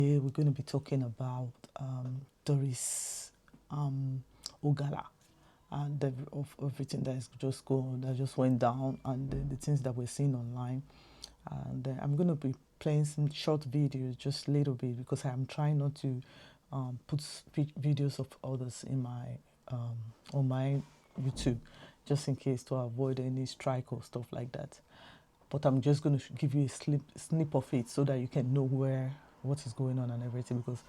We're going to be talking about Doris Ogala and of everything that is just going, that just went down, and the things that we're seeing online. And I'm going to be playing some short videos, just a little bit, because I'm trying not to put videos of others in my on my YouTube, just in case, to avoid any strike or stuff like that. But I'm just going to give you a snip of it so that you can know what is going on and everything, because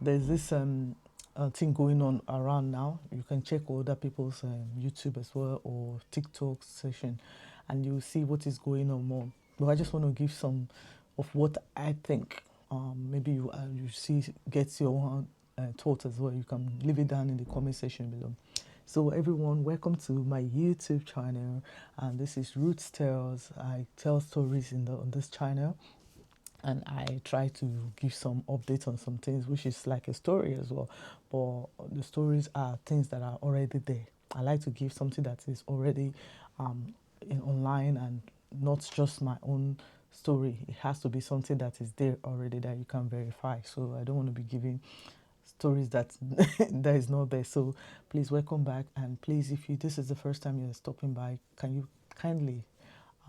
there's this thing going on around now. You can check other people's YouTube as well, or TikTok session, and you'll see what is going on more. But I just want to give some of what I think. Maybe you see, get your own thoughts as well. You can leave it down in the comment section below. So everyone, welcome to my YouTube channel, and this is Roots Tales. I tell stories on this channel, and I try to give some updates on some things, which is like a story as well. But the stories are things that are already there. I like to give something that is already online, and not just my own story. It has to be something that is there already that you can verify. So I don't want to be giving stories that that is not there. So please, welcome back, and please, if this is the first time you're stopping by, can you kindly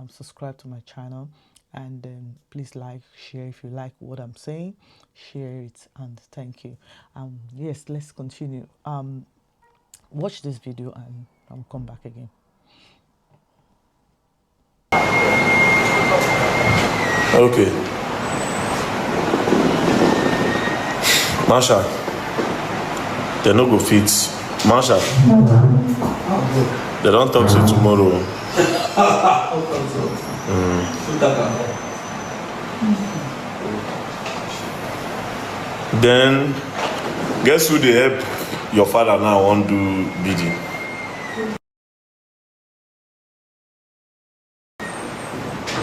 subscribe to my channel, and please like, share. If you like what I'm saying, share it, and thank you. Yes, let's continue. Watch this video and I'll come back again. Okay, Marsha, they no go fit. Marsha, they don't talk to you tomorrow. Then, guess who they help your father now want do bidding?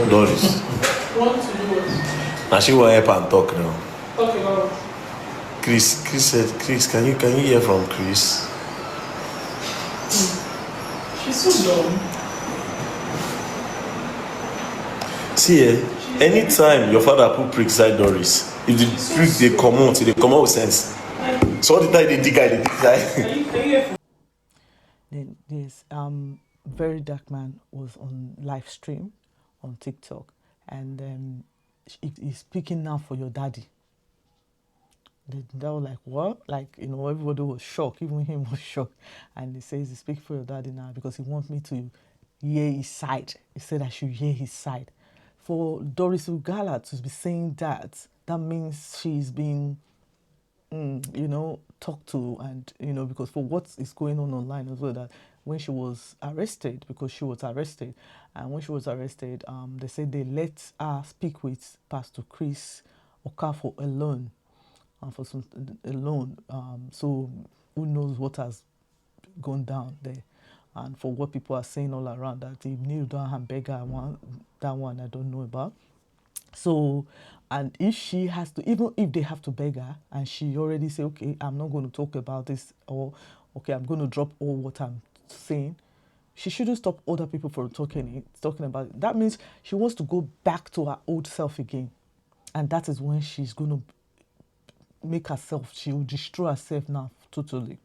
Doris. Want to do what? Now she will help and talk now. Talk about what? Chris said, Chris, can you hear from Chris? She's so dumb. See, anytime your father put prick inside Doris, if the prick they come out with sense. So all the time they dig guy. Then this very dark man was on live stream on TikTok, and he's speaking now for your daddy. They were like, what? Like, everybody was shocked. Even him was shocked. And he says he's speaking for your daddy now because he wants me to hear his side. He said I should hear his side. For Doris Ogala to be saying that means she's been, talked to, and, because for what is going on online as well, that when she was arrested, and when she was arrested, they said they let her speak with Pastor Chris Okafor alone. For some alone, so who knows what has gone down there, and for what people are saying all around, that he knew that hamburger that one I don't know about. So, and if she has to, even if they have to beg her, and she already say, okay, I'm not going to talk about this, or okay, I'm going to drop all what I'm saying, she shouldn't stop other people from talking about it. That means she wants to go back to her old self again, and that is when she's going to make herself, she will destroy herself now totally.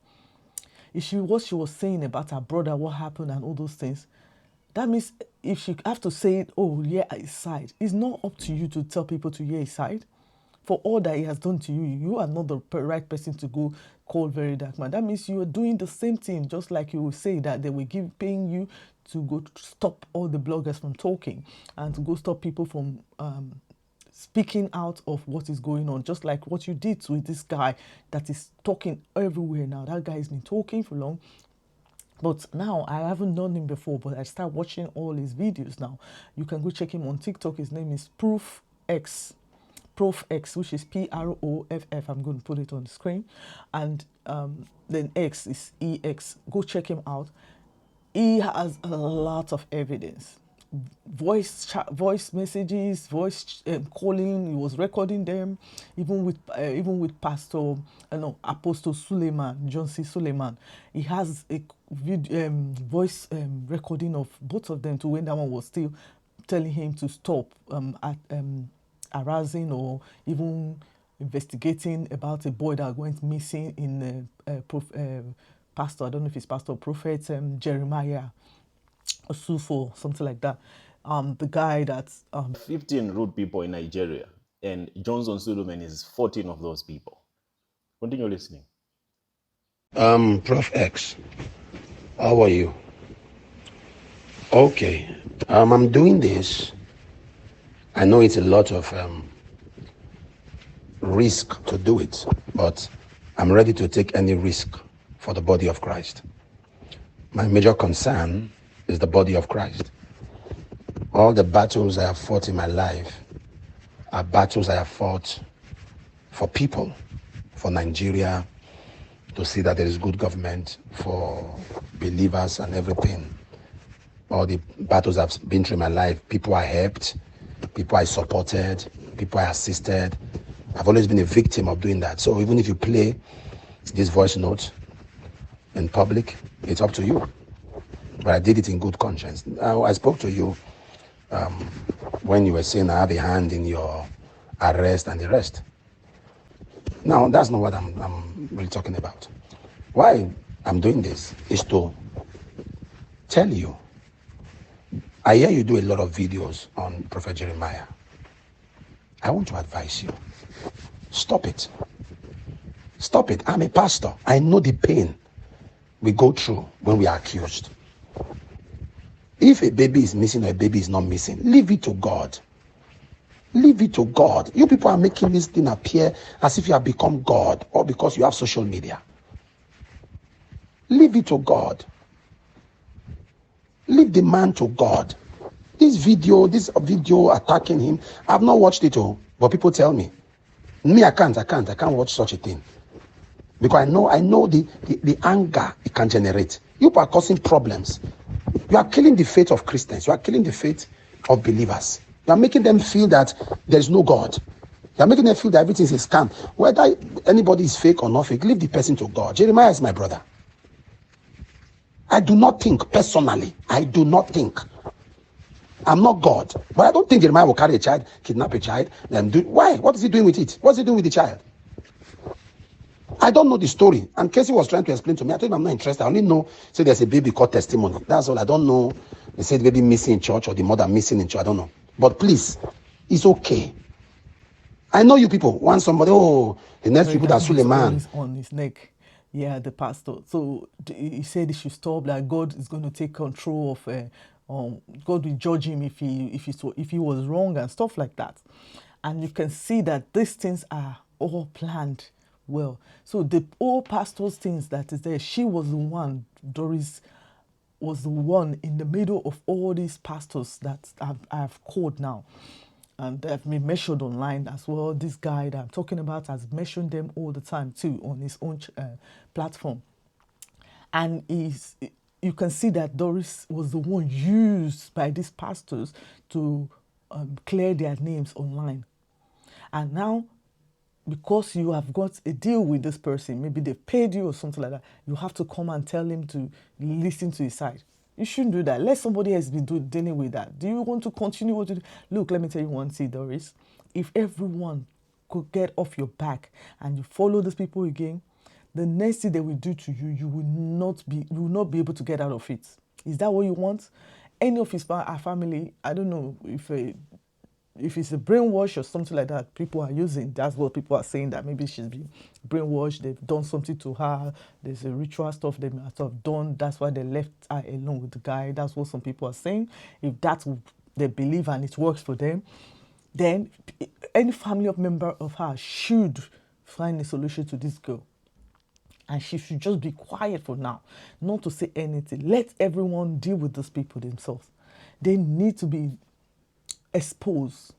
If what she was saying about her brother, what happened and all those things, that means if she have to say it, oh yeah, his side, it's not up to you to tell people to hear his side. For all that he has done to you, you are not the right person to go call very dark man. That means you are doing the same thing, just like you will say that they will paying you to go stop all the bloggers from talking, and to go stop people from speaking out of what is going on, just like what you did with this guy that is talking everywhere now. That guy has been talking for long, but now I haven't known him before, but I start watching all his videos now. You can go check him on TikTok. His name is Prof X, which is PROFF. I'm going to put it on the screen, and then X is EX. Go check him out. He has a lot of evidence. Voice messages, calling. He was recording them, even with Pastor, Apostle Suleiman, John C. Suleiman. He has a voice recording of both of them, to when that one was still telling him to stop harassing, or even investigating about a boy that went missing in pastor, I don't know if it's pastor or prophet, Jeremiah Osufo, something like that. The guy that's 15 rude people in Nigeria, and Johnson Suleiman is 14 of those people. Continue listening. Prof X, how are you? Okay, I'm doing this. I know it's a lot of risk to do it, but I'm ready to take any risk for the body of Christ. My major concern is the body of Christ. All the battles I have fought in my life are battles I have fought for people, for Nigeria, to see that there is good government, for believers and everything. All the battles I've been through in my life, people I helped, people I supported, people I assisted. I've always been a victim of doing that. So even if you play this voice note in public, it's up to you. But I did it in good conscience. I spoke to you when you were saying I have a hand in your arrest and the rest. Now, that's not what I'm really talking about. Why I'm doing this is to tell you, I hear you do a lot of videos on Prophet Jeremiah. I want to advise you, stop it. Stop it. I'm a pastor. I know the pain we go through when we are accused. If a baby is missing or a baby is not missing, leave it to God. Leave it to God. You people are making this thing appear as if you have become God, or because you have social media. Leave it to God. Leave the man to God. This video attacking him, I've not watched it all, but people tell me. Me, I can't watch such a thing. Because I know the anger it can generate. You are causing problems. You are killing the faith of Christians. You are killing the faith of believers. You are making them feel that there is no God. You are making them feel that everything is a scam. Whether anybody is fake or not fake, leave the person to God. Jeremiah is my brother. I do not think, personally, I'm not God, but I don't think Jeremiah will carry a child, kidnap a child, and why? What is he doing with it? What's he doing with the child? I don't know the story. And Casey was trying to explain to me. I told him I'm not interested. I only know, say there's a baby called testimony. That's all. I don't know. They said the baby missing in church or the mother missing in church. I don't know. But please, it's okay. I know you people want somebody, the next people that Suleiman. On his neck. Yeah, the pastor. So he said he should stop. Like God is going to take control of. God will judge him if he was wrong and stuff like that. And you can see that these things are all planned well. So the old pastor's things that is there. She was the one. Doris was the one in the middle of all these pastors that I've called now. And they've been measured online as well. This guy that I'm talking about has mentioned them all the time too on his own platform. And you can see that Doris was the one used by these pastors to clear their names online. And now, because you have got a deal with this person, maybe they paid you or something like that, you have to come and tell him to listen to his side. You shouldn't do that. Let somebody else be dealing with that. Do you want to continue what to do? Look, let me tell you one thing, Doris. If everyone could get off your back and you follow these people again, the next thing they will do to you, you will not be able to get out of it. Is that what you want? Any of his family, I don't know if it's a brainwash or something like that people are using, that's what people are saying, that maybe she's been brainwashed, they've done something to her, there's a ritual stuff they might have done, that's why they left her alone with the guy. That's what some people are saying. If that's what they believe and it works for them, then any family member of her should find a solution to this girl. And she should just be quiet for now, not to say anything. Let everyone deal with those people themselves. They need to be exposed.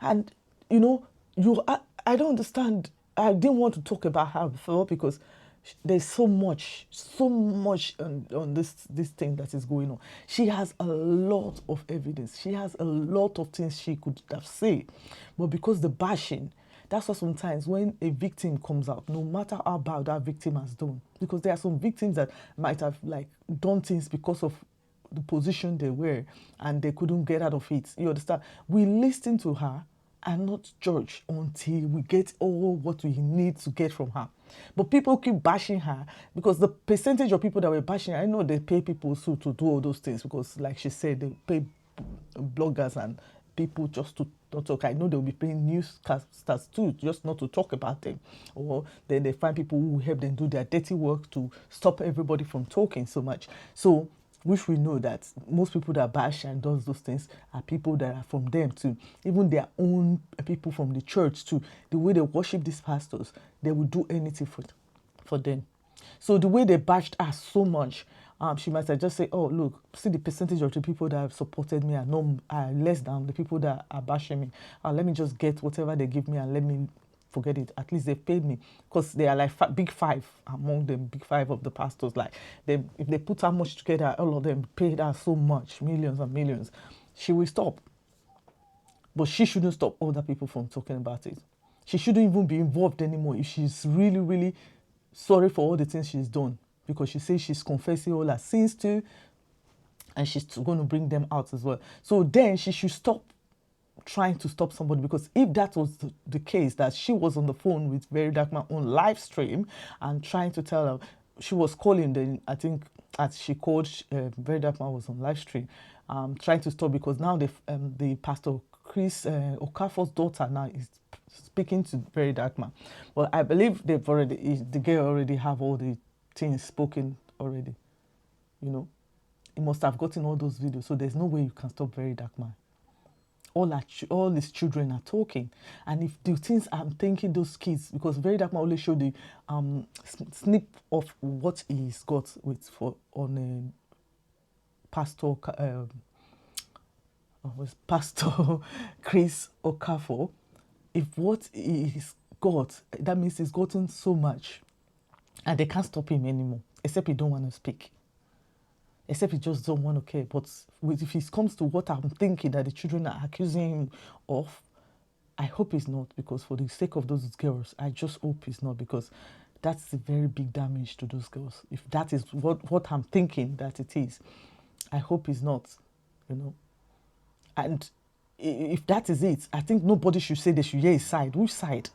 And I don't understand. I didn't want to talk about her before because there's so much on this thing that is going on. She has a lot of evidence. She has a lot of things she could have said, but because the bashing, that's why sometimes when a victim comes out, no matter how bad that victim has done, because there are some victims that might have done things because of the position they were and they couldn't get out of it. You understand? We listen to her and not judge until we get all what we need to get from her. But people keep bashing her because the percentage of people that were bashing her, I know they pay people to do all those things because, like she said, they pay bloggers and people just to not talk. I know they'll be paying newscasters too, just not to talk about them. Or then they find people who help them do their dirty work to stop everybody from talking so much. So, which we know that most people that bash and does those things are people that are from them too. Even their own people from the church too. The way they worship these pastors, they will do anything for them. So the way they bashed us so much, she might have just say, oh, look, see the percentage of the people that have supported me are less than the people that are bashing me. Let me just get whatever they give me and let me forget it. At least they've paid me, because they are like big five among them, big five of the pastors. Like, if they put how much together, all of them paid her so much, millions and millions, she will stop. But she shouldn't stop other people from talking about it. She shouldn't even be involved anymore if she's really, really sorry for all the things she's done, because she says she's confessing all her sins too, and she's going to bring them out as well. So then she should stop trying to stop somebody, because if that was the case, that she was on the phone with Very Dark Man on live stream and trying to tell her, she was calling, then I think as she called, Very Dark Man was on live stream, trying to stop, because now the pastor Chris Okafor's daughter now is speaking to Very Dark Man. Well, I believe the girl already have all the things spoken already. You know, he must have gotten all those videos, so there's no way you can stop Very Dark Man. All his children are talking, and if the things I'm thinking, those kids, because Very Dark Man only showed the snip of what he's got on Pastor Chris Okafor. If what he's got, that means he's gotten so much, and they can't stop him anymore, except he don't want to speak. Except he just don't want to care. But if it comes to what I'm thinking that the children are accusing him of, I hope it's not, because for the sake of those girls, I just hope it's not, because that's a very big damage to those girls. If that is what I'm thinking that it is, I hope it's not, you know. And if that is it, I think nobody should say they should hear his side. Which side?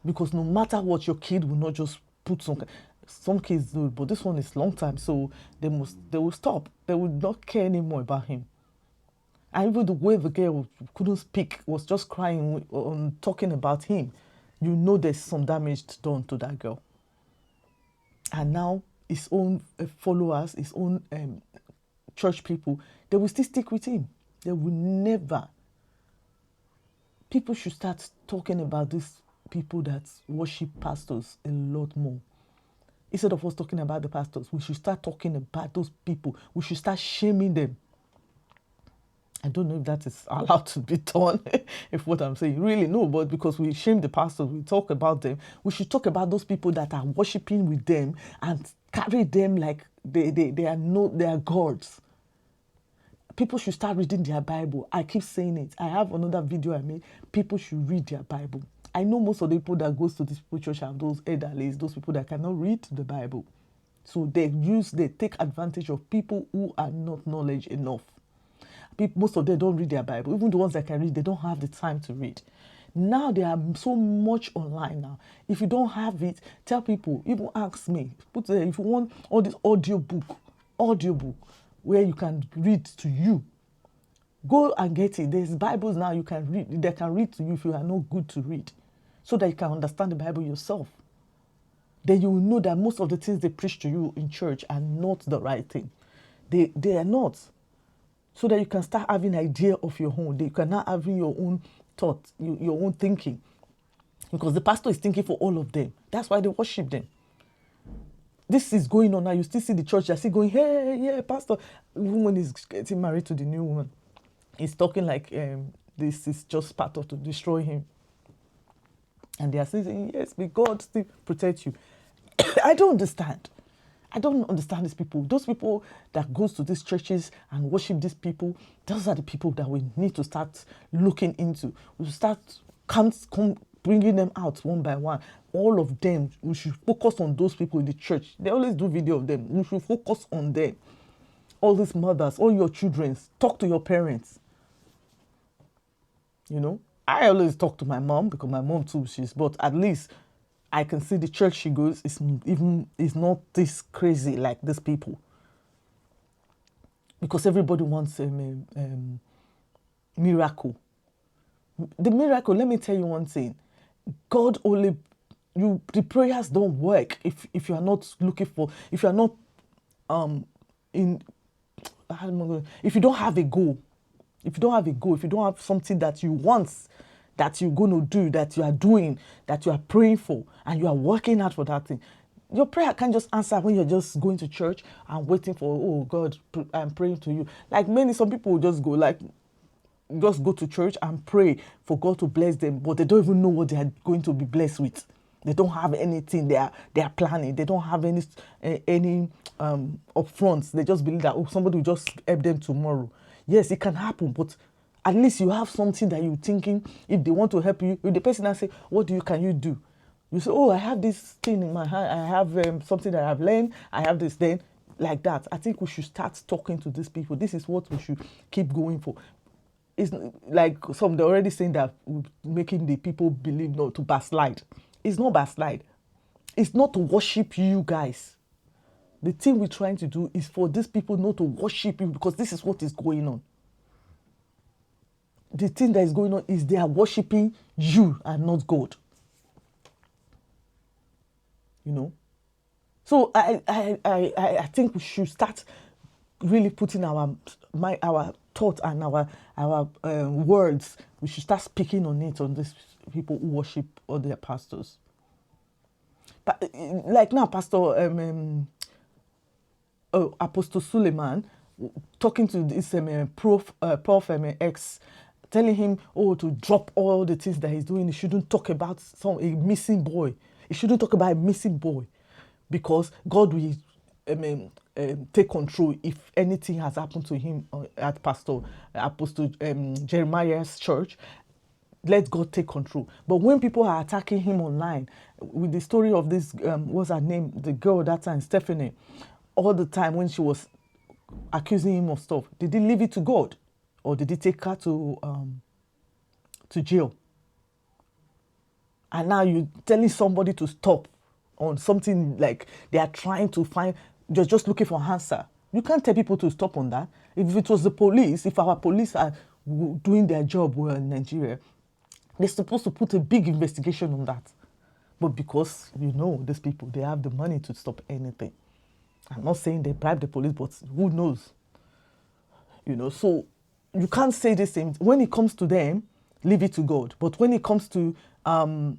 Because no matter what, your kid will not just put some kids do, but this one is long time, so they will stop. They will not care anymore about him. And even the way the girl couldn't speak, was just crying on talking about him, you know there's some damage done to that girl. And now his own followers, his own church people, they will still stick with him. They will never. People should start talking about these people that worship pastors a lot more. Instead of us talking about the pastors, we should start talking about those people. We should start shaming them. I don't know if that is allowed to be done, if what I'm saying. Really, no, but because we shame the pastors, we talk about them. We should talk about those people that are worshiping with them and carry them like they are gods. People should start reading their Bible. I keep saying it. I have another video I made. People should read their Bible. I know most of the people that goes to this church are those elderlies, those people that cannot read the Bible. So they take advantage of people who are not knowledge enough. Most of them don't read their Bible. Even the ones that can read, they don't have the time to read. Now there are so much online now. If you don't have it, tell people, even ask me. If you want all this audio book, where you can read to you, go and get it. There's Bibles now you can read. They can read to you if you are not good to read, so that you can understand the Bible yourself. Then you will know that most of the things they preach to you in church are not the right thing. They are not. So that you can start having an idea of your own. You can now having your own thought, your own thinking. Because the pastor is thinking for all of them. That's why they worship them. This is going on now. You still see the church, they're still going, hey, yeah, pastor. Even when he's getting married to the new woman, he's talking like this is just part of to destroy him. And they are saying, yes, may God still protect you. I don't understand. I don't understand these people. Those people that goes to these churches and worship these people, those are the people that we need to start looking into. We start bringing them out one by one. All of them, we should focus on those people in the church. They always do video of them. We should focus on them. All these mothers, all your children, talk to your parents. You know, I always talk to my mom because my mom too, but at least I can see the church she goes is not this crazy like these people. Because everybody wants a miracle. The miracle, let me tell you one thing. God only, the prayers don't work if you are not looking for, if you are not if you don't have a goal. If you don't have a goal, if you don't have something that you want, that you're going to do, that you are doing, that you are praying for, and you are working hard for that thing, your prayer can't just answer when you're just going to church and waiting for, oh God, I'm praying to you. Like some people will just go to church and pray for God to bless them, but they don't even know what they are going to be blessed with. They don't have anything they are planning. They don't have any upfronts. They just believe that, oh, somebody will just help them tomorrow. Yes, it can happen, but at least you have something that you're thinking. If they want to help you, if the person now say, what can you do? You say, oh, I have this thing in my hand. I have something that I've learned. I have this then. Like that. I think we should start talking to these people. This is what we should keep going for. It's like they're already saying that we're making the people believe not to backslide. It's not backslide. It's not to worship you guys. The thing we're trying to do is for these people not to worship you, because this is what is going on. The thing that is going on is they are worshiping you and not God. You know? So I think we should start really putting our thought and our words. We should start speaking on it, on these people who worship all their pastors. But like now, Pastor Apostle Suleiman talking to this Prof X, telling him, to drop all the things that he's doing. He shouldn't talk about a missing boy. He shouldn't talk about a missing boy, because God will take control if anything has happened to him at Apostle Jeremiah's church. Let God take control. But when people are attacking him online, with the story of this, what's her name, the girl that time, Stephanie, all the time when she was accusing him of stuff, did he leave it to God, or did he take her to jail? And now you're telling somebody to stop on something like they are trying to find, just looking for an answer. You can't tell people to stop on that. If it was the police, if our police are doing their job well in Nigeria, they're supposed to put a big investigation on that. But because, these people, they have the money to stop anything. I'm not saying they bribe the police, but who knows? So you can't say the same. When it comes to them, leave it to God. But when it comes to, when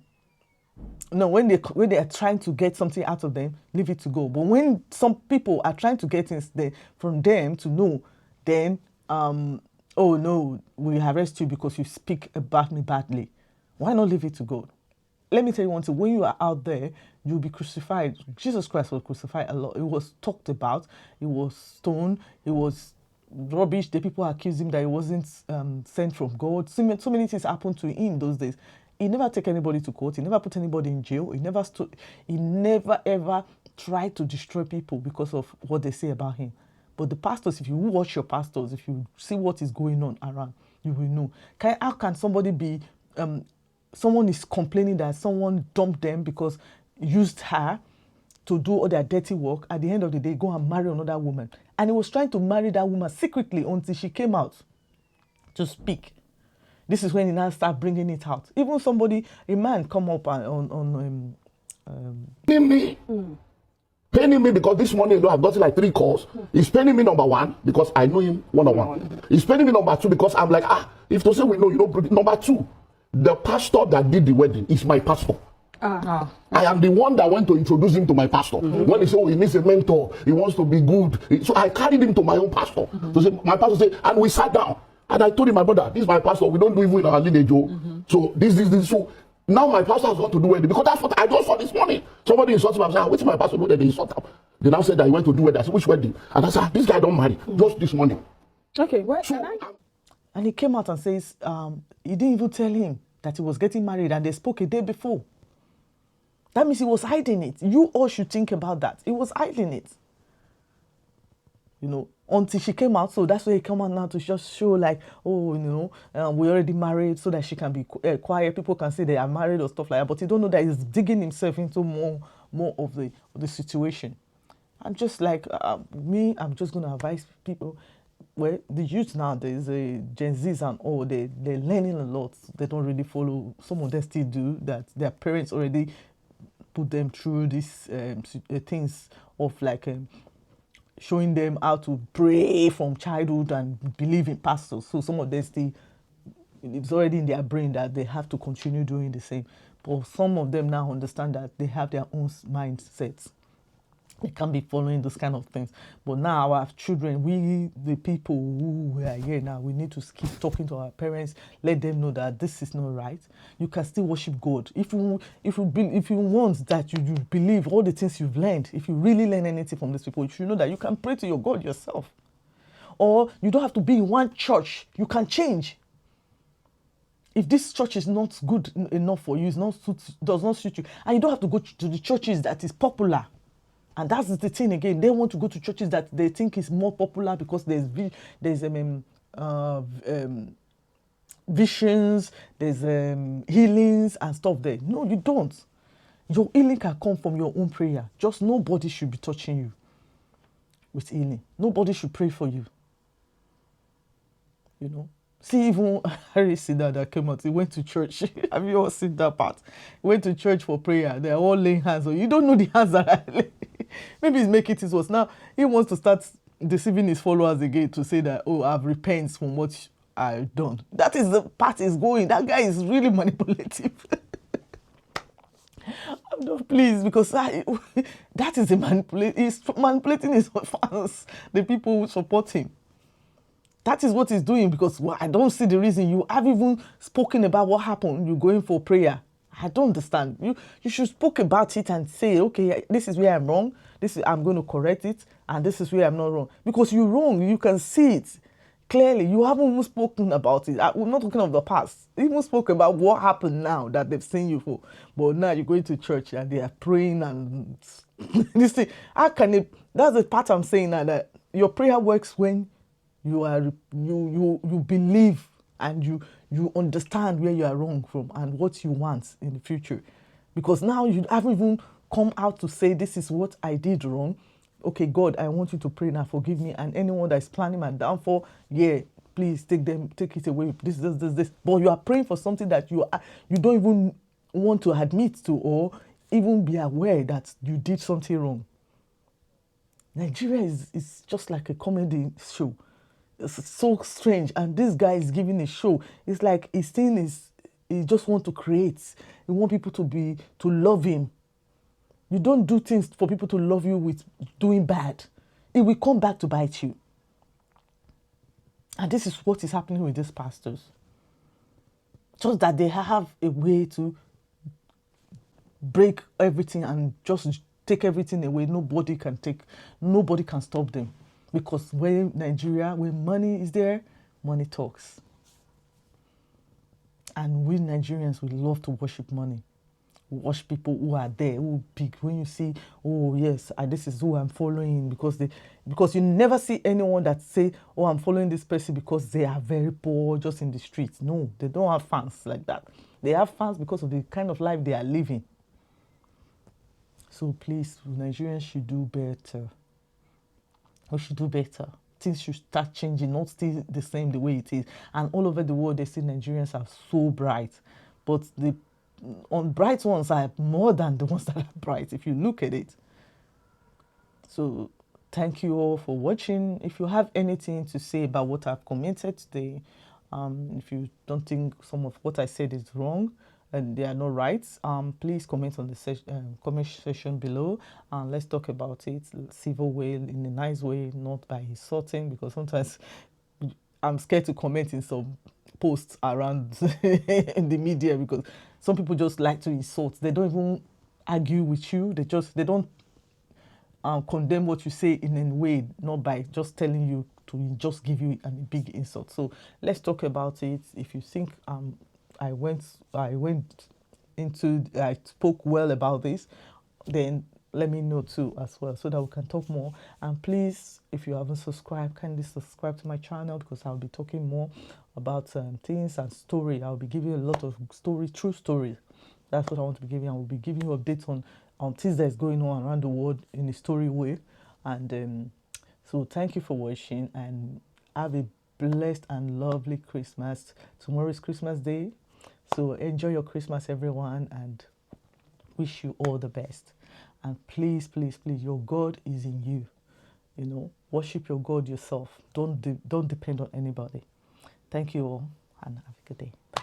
they are trying to get something out of them, leave it to God. But when some people are trying to get things from them to know, then, oh no, we arrest you because you speak about me badly. Why not leave it to God? Let me tell you one thing. When you are out there, you'll be crucified. Jesus Christ was crucified a lot. It was talked about. It was stoned. It was rubbish. The people accused him that he wasn't sent from God. So many things happened to him those days. He never took anybody to court. He never put anybody in jail. He never ever tried to destroy people because of what they say about him. But the pastors, if you watch your pastors, if you see what is going on around, you will know. How can somebody be... someone is complaining that someone dumped them because used her to do all their dirty work. At the end of the day, go and marry another woman. And he was trying to marry that woman secretly until she came out to speak. This is when he now started bringing it out. Even a man come up paying me because this morning, I've gotten like 3 calls. He's paying me number 1 because I know him one-on-one. He's paying me number 2 because I'm like, if to say we know, you don't. Number 2, the pastor that did the wedding is my pastor. I am the one that went to introduce him to my pastor. When he said, he needs a mentor, he wants to be good. So I carried him to my own pastor. So my pastor said, and we sat down. And I told him, my brother, this is my pastor. We don't do evil in our lineage. So this. So now my pastor has got to do wedding. Because that's what I just saw this morning. Somebody insulted me. I said, what's my pastor do? They insult him. They now said that he went to do wedding. I said, which wedding? And I said, this guy don't marry. Just this morning. Okay, and he came out and says, he didn't even tell him that he was getting married, and they spoke a day before. That means he was hiding it. You all should think about that. He was hiding it. until she came out. So that's why he come out now to just show like, oh, we already married, so that she can be quiet. People can say they are married or stuff like that. But you don't know that he's digging himself into more of the situation. I'm just like, I'm just going to advise people. Well, the youth nowadays, Gen Zs and all, they're learning a lot. They don't really follow. Some of them still do that. Their parents already put them through these things of like showing them how to pray from childhood and believe in pastors. So some of them still, it's already in their brain that they have to continue doing the same. But some of them now understand that they have their own mindsets. They can't be following those kind of things. But now our children, we, the people who are here now, we need to keep talking to our parents, let them know that this is not right. You can still worship God. If you want that you believe all the things you've learned, if you really learn anything from these people, you should know that you can pray to your God yourself. Or you don't have to be in one church. You can change. If this church is not good enough for you, does not suit you, and you don't have to go to the churches that is popular. And that's the thing again. They want to go to churches that they think is more popular because there's visions, there's healings and stuff there. No, you don't. Your healing can come from your own prayer. Just nobody should be touching you with healing. Nobody should pray for you. See, even Harry Sida that came out, he went to church. Have you all seen that part? He went to church for prayer. They're all laying hands on you. You don't know the hands that are laying. Maybe he's making it worse. Now, he wants to start deceiving his followers again to say that, oh, I've repented from what I've done. That is the part he's going. That guy is really manipulative. No, please, because that is he's manipulating his fans, the people who support him. That is what he's doing, because I don't see the reason. You have even spoken about what happened. You're going for prayer. I don't understand. You should speak about it and say, okay, this is where I'm wrong. I'm going to correct it. And this is where I'm not wrong. Because you're wrong. You can see it clearly. You haven't even spoken about it. We're not talking of the past. You even spoke about what happened now that they've seen you for. But now you're going to church and they are praying and this thing. How can it? That's the part I'm saying now, that your prayer works when you believe and you understand where you are wrong from and what you want in the future. Because now you haven't even come out to say, this is what I did wrong. Okay, God, I want you to pray now, forgive me. And anyone that is planning my downfall, please take it away. This. But you are praying for something that you don't even want to admit to, or even be aware that you did something wrong. Nigeria is just like a comedy show. It's so strange, and this guy is giving a show. It's like his thing is, he just want to create. He want people to love him. You don't do things for people to love you with doing bad. It will come back to bite you. And this is what is happening with these pastors. Just that they have a way to break everything and just take everything away. Nobody can stop them. Because when money is there, money talks. And we Nigerians, we love to worship money. We worship people who are there, who are big. When you see, oh yes, this is who I'm following, because you never see anyone that say, oh, I'm following this person because they are very poor, just in the streets. No, they don't have fans like that. They have fans because of the kind of life they are living. So please, Nigerians should do better. We should do better. Things should start changing, not stay the same the way it is. And all over the world, they say Nigerians are so bright. But the bright ones are more than the ones that are bright, if you look at it. So thank you all for watching. If you have anything to say about what I've commented today, if you don't think some of what I said is wrong, and they are not right, please comment on the comment section below, and let's talk about it civil way, in a nice way, not by insulting, because sometimes I'm scared to comment in some posts around in the media, because some people just like to insult. They don't even argue with you. They don't condemn what you say in a way, not by just telling you to just give you a big insult. So let's talk about it. If you think I spoke well about this, then let me know too as well, so that we can talk more. And please, if you haven't subscribed, kindly subscribe to my channel, because I'll be talking more about things and story. I'll be giving you a lot of story, true stories. That's what I want to be giving. I will be giving you updates on things that's going on around the world in a story way. And so thank you for watching, and have a blessed and lovely Christmas. Tomorrow is Christmas Day, so enjoy your Christmas, everyone, and wish you all the best. And please, please, please, your God is in you. You know, worship your God yourself. Don't depend on anybody. Thank you all, and have a good day. Bye.